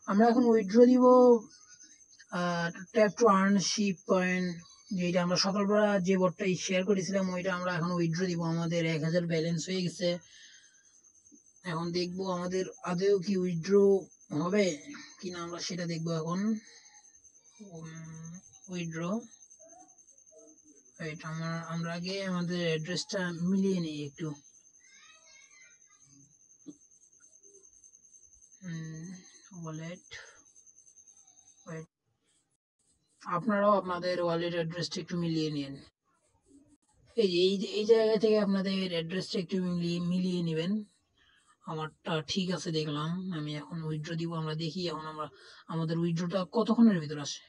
আমরা এখন উইথড্র দিব tap to earn ship point, যেটা আমরা সকালবেলা যে বটটা শেয়ার করেছিলাম ওইটা আমরা এখন উইথড্র দিব। আমাদের 1000 ব্যালেন্স হয়ে গেছে। এখন দেখবো আমাদের আদেও কি উইথড্র হবে কিনা, আমরা সেটা দেখবো এখন। উইথড্র, এটা আমরা আগে আমাদের অ্যাড্রেসটা মিলিয়ে নিই একটু। ওয়ালেট, আপনারাও আপনাদের ওয়ালেট অ্যাড্রেসটা একটু মিলিয়ে নিন। এই জায়গা থেকে আপনাদের অ্যাড্রেসটা একটু মিলিয়ে নেবেন। আমারটা ঠিক আছে দেখলাম। আমি এখন উইথড্র দিব, আমরা দেখি এখন আমাদের উইথড্রটা কতক্ষণের ভিতর আসে।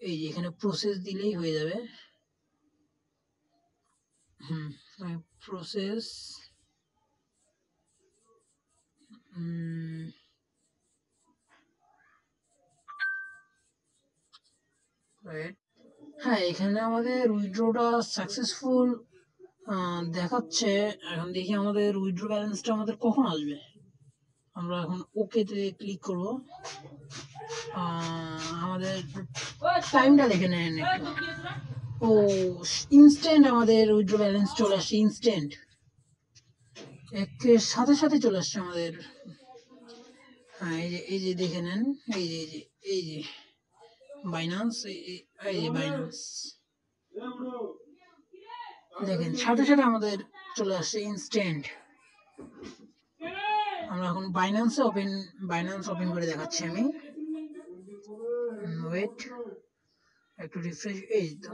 এই যে এখানে প্রসেস দিলেই হয়ে যাবে। প্রসেস, হ্যাঁ এখানে আমাদের উইথড্রটা সাকসেসফুল দেখাচ্ছে। এখন দেখি আমাদের উইথড্র ব্যালেন্সটা আমাদের কখন আসবে। আমরা এখন ওকেতে ক্লিক করব। আমাদের টাইমটা দেখে নেন একটু। ও ইনস্ট্যান্ট আমাদের উইথড্র ব্যালেন্স চলে আসছে, ইনস্ট্যান্ট একের সাথে সাথে চলে আসছে আমাদের। হ্যাঁ এই যে দেখে নেন, এই যে বাইন্যান্স, এই যে বাইন্যান্স দেখেন সাথে সাথে আমাদের চলে আসছে ইনস্ট্যান্ট। আমরা এখন বাইন্যান্স ওপেন করে দেখাচ্ছি আমি। ওয়েট একটু রিফ্রেশ, এই তো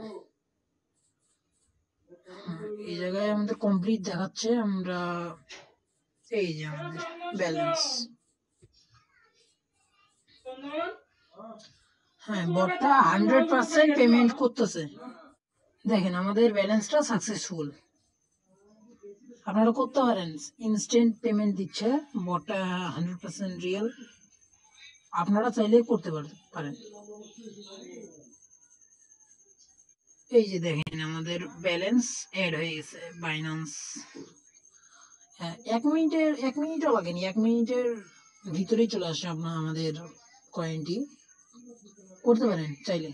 এই জায়গায় আমাদের কমপ্লিট দেখাচ্ছে। আমরা এই যে আমাদের ব্যালেন্স, হ্যাঁ বটটা 100% পেমেন্ট করতেছে। দেখেন আমাদের ব্যালেন্সটা সাকসেসফুল। আপনারা করতে পারেন, ইনস্ট্যান্ট পেমেন্ট দিচ্ছে বটটা, 100% রিয়েল। আপনারা চাইলে করতে পারেন। এই যে দেখেন আমাদের ব্যালেন্স অ্যাড হয়ে গেছে বাইন্যান্স। হ্যাঁ 1 মিনিটও লাগেনি, 1 মিনিটের ভিতরেই চলে আসে আমাদের কয়েনটি। করতে পারেন চাইলে।